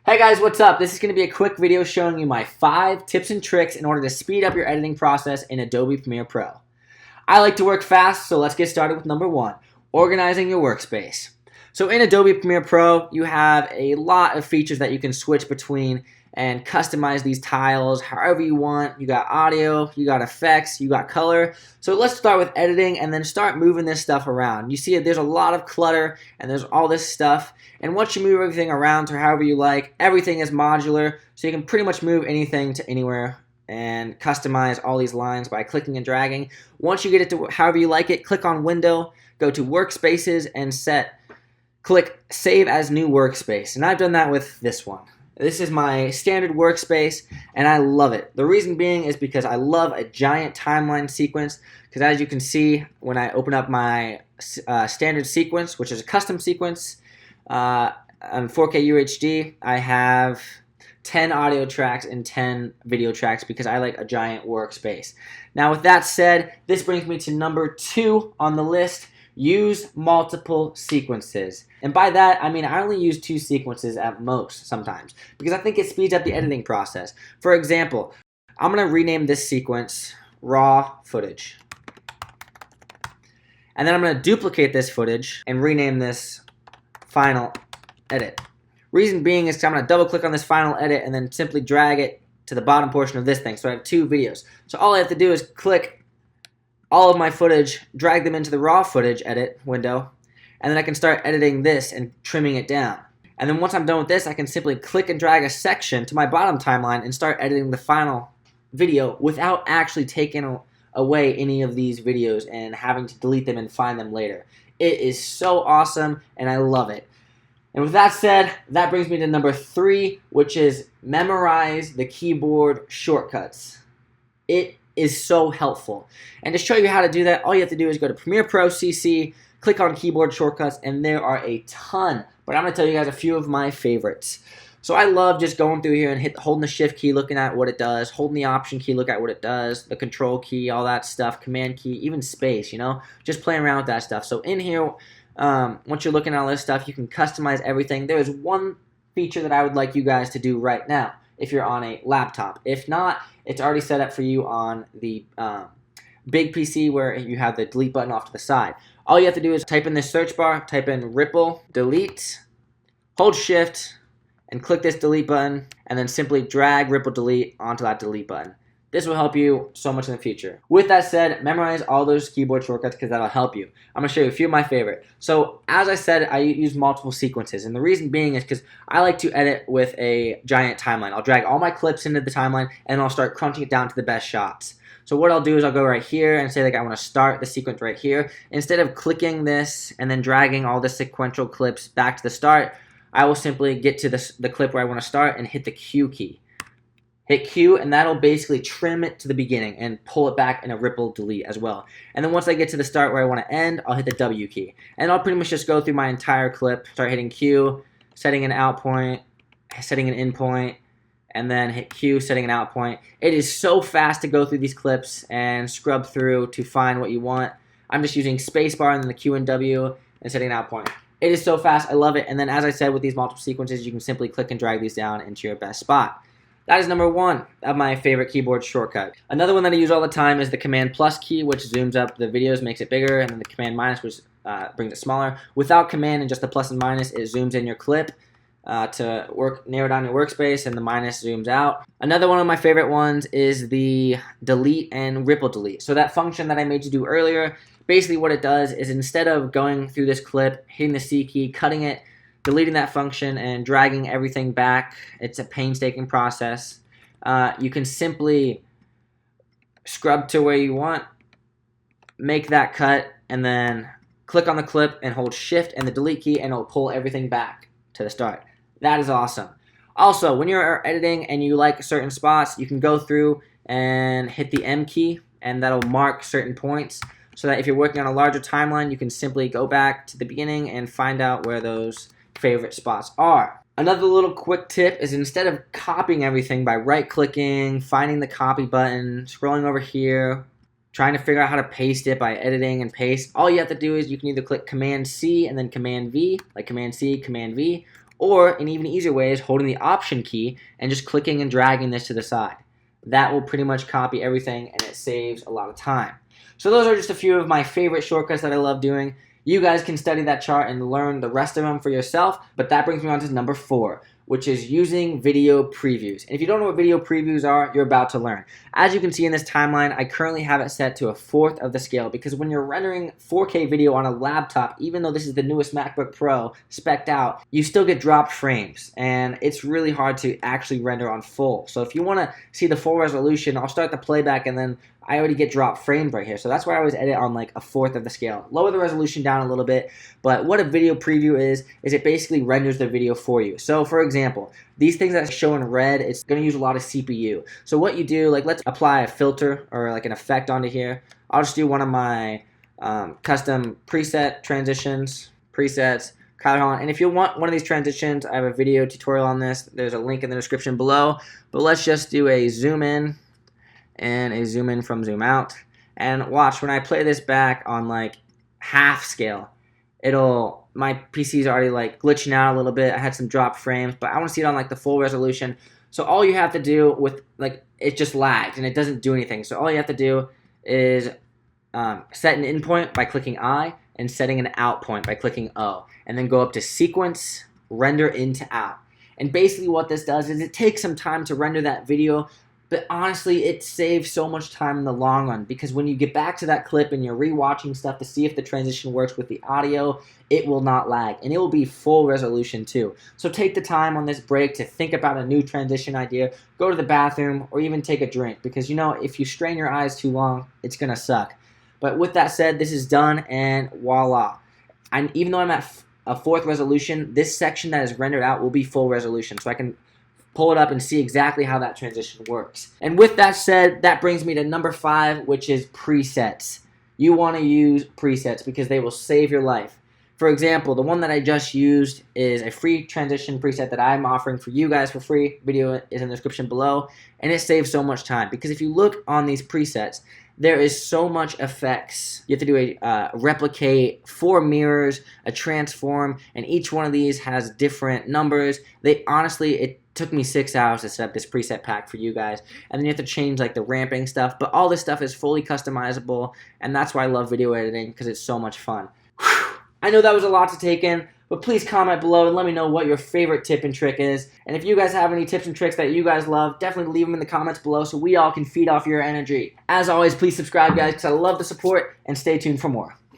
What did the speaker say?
Hey guys, what's up? This is going to be a quick video showing you my 5 tips and tricks in order to speed up your editing process in Adobe Premiere Pro. I like to work fast, so let's get started with number 1, organizing your workspace. So in Adobe Premiere Pro, you have a lot of features that you can switch between and customize these tiles however you want. You got audio, you got effects, you got color. So let's start with editing and then start moving this stuff around. You see there's a lot of clutter and there's all this stuff. And once you move everything around to however you like, everything is modular, so you can pretty much move anything to anywhere and customize all these lines by clicking and dragging. Once you get it to however you like it, click on Window, go to Workspaces, and click Save as New Workspace. And I've done that with this one. This is my standard workspace, and I love it. The reason being is because I love a giant timeline sequence, because as you can see, when I open up my standard sequence, which is a custom sequence, on 4K UHD, I have 10 audio tracks and 10 video tracks because I like a giant workspace. Now with that said, this brings me to number 2 on the list. Use multiple sequences. And by that, I mean I only use 2 sequences at most sometimes because I think it speeds up the editing process. For example, I'm going to rename this sequence raw footage. And then I'm going to duplicate this footage and rename this final edit. Reason being is I'm going to double click on this final edit and then simply drag it to the bottom portion of this thing. So I have 2 videos. So all I have to do is click all of my footage, drag them into the raw footage edit window, and then I can start editing this and trimming it down. And then once I'm done with this, I can simply click and drag a section to my bottom timeline and start editing the final video without actually taking away any of these videos and having to delete them and find them later. It is so awesome, and I love it. And with that said, that brings me to number 3, which is memorize the keyboard shortcuts. It is so helpful. And to show you how to do that, all you have to do is go to Premiere Pro CC, click on keyboard shortcuts, and there are a ton. But I'm going to tell you guys a few of my favorites. So I love just going through here and holding the Shift key, looking at what it does, holding the Option key, look at what it does, the Control key, all that stuff, Command key, even space, just playing around with that stuff. So in here, once you're looking at all this stuff, you can customize everything. There is one feature that I would like you guys to do right now if you're on a laptop. If not, it's already set up for you on the big PC where you have the delete button off to the side. All you have to do is type in this search bar, type in ripple, delete, hold shift, and click this delete button, and then simply drag ripple delete onto that delete button. This will help you so much in the future. With that said, memorize all those keyboard shortcuts because that'll help you. I'm going to show you a few of my favorite. So as I said, I use multiple sequences, and the reason being is because I like to edit with a giant timeline. I'll drag all my clips into the timeline, and I'll start crunching it down to the best shots. So what I'll do is I'll go right here and say like I want to start the sequence right here. Instead of clicking this and then dragging all the sequential clips back to the start, I will simply get to the clip where I want to start and hit the Q key. Hit Q, and that'll basically trim it to the beginning and pull it back in a ripple delete as well. And then once I get to the start where I want to end, I'll hit the W key. And I'll pretty much just go through my entire clip, start hitting Q, setting an out point, setting an in point, and then hit Q, setting an out point. It is so fast to go through these clips and scrub through to find what you want. I'm just using spacebar and then the Q and W and setting an out point. It is so fast, I love it. And then as I said with these multiple sequences, you can simply click and drag these down into your best spot. That is number 1 of my favorite keyboard shortcut. Another one that I use all the time is the Command plus key, which zooms up the videos, makes it bigger, and then the Command minus, which brings it smaller. Without Command and just the plus and minus, it zooms in your clip to narrow down your workspace, and the minus zooms out. Another one of my favorite ones is the delete and ripple delete. So that function that I made you do earlier, basically what it does is instead of going through this clip, hitting the C key, cutting it, deleting that function, and dragging everything back, it's a painstaking process. You can simply scrub to where you want, make that cut, and then click on the clip and hold shift and the delete key, and it'll pull everything back to the start. That is awesome. Also, when you're editing and you like certain spots, you can go through and hit the M key, and that'll mark certain points so that if you're working on a larger timeline, you can simply go back to the beginning and find out where those favorite spots are. Another little quick tip is instead of copying everything by right-clicking, finding the copy button, scrolling over here, trying to figure out how to paste it by editing and paste, all you have to do is you can either click Command C and then Command V, like Command C, Command V, Or an even easier way is holding the Option key and just clicking and dragging this to the side. That will pretty much copy everything, and it saves a lot of time. So those are just a few of my favorite shortcuts that I love doing. You guys can study that chart and learn the rest of them for yourself, but that brings me on to number 4, which is using video previews. And if you don't know what video previews are, you're about to learn. As you can see in this timeline, I currently have it set to 1/4 of the scale, because when you're rendering 4K video on a laptop, even though this is the newest MacBook Pro spec'd out, you still get dropped frames, and it's really hard to actually render on full. So if you want to see the full resolution, I'll start the playback, and then I already get dropped frames right here. So that's why I always edit on like 1/4 of the scale. Lower the resolution down a little bit, but what a video preview is it basically renders the video for you. So for example, these things that show in red, it's going to use a lot of CPU. So what you do, like let's apply a filter or like an effect onto here. I'll just do one of my custom preset transitions, presets, Holland. And if you want one of these transitions, I have a video tutorial on this. There's a link in the description below. But let's just do a zoom in and a zoom in from zoom out. And watch, when I play this back on like half scale, my PC's already like glitching out a little bit. I had some dropped frames, but I want to see it on like the full resolution. So all you have to do with like, it just lags and it doesn't do anything. So all you have to do is set an in point by clicking I and setting an out point by clicking O, and then go up to sequence, render into out. And basically what this does is it takes some time to render that video, but honestly, it saves so much time in the long run, because when you get back to that clip and you're rewatching stuff to see if the transition works with the audio, it will not lag, and it will be full resolution too. So take the time on this break to think about a new transition idea, go to the bathroom, or even take a drink, because you know, if you strain your eyes too long, it's gonna suck. But with that said, this is done, and voila. Even though I'm at a 4th resolution, this section that is rendered out will be full resolution, so I can pull it up and see exactly how that transition works. And with that said, that brings me to number 5, which is presets. You want to use presets because they will save your life. For example, the one that I just used is a free transition preset that I'm offering for you guys for free. Video is in the description below, and it saves so much time, because if you look on these presets, there is so much effects. You have to do a replicate, 4 mirrors, a transform, and each one of these has different numbers. Honestly, it took me 6 hours to set up this preset pack for you guys, and then you have to change like the ramping stuff, but all this stuff is fully customizable, and that's why I love video editing, because it's so much fun. I know that was a lot to take in, but please comment below and let me know what your favorite tip and trick is. And if you guys have any tips and tricks that you guys love, definitely leave them in the comments below so we all can feed off your energy. As always, please subscribe, guys, because I love the support, and stay tuned for more.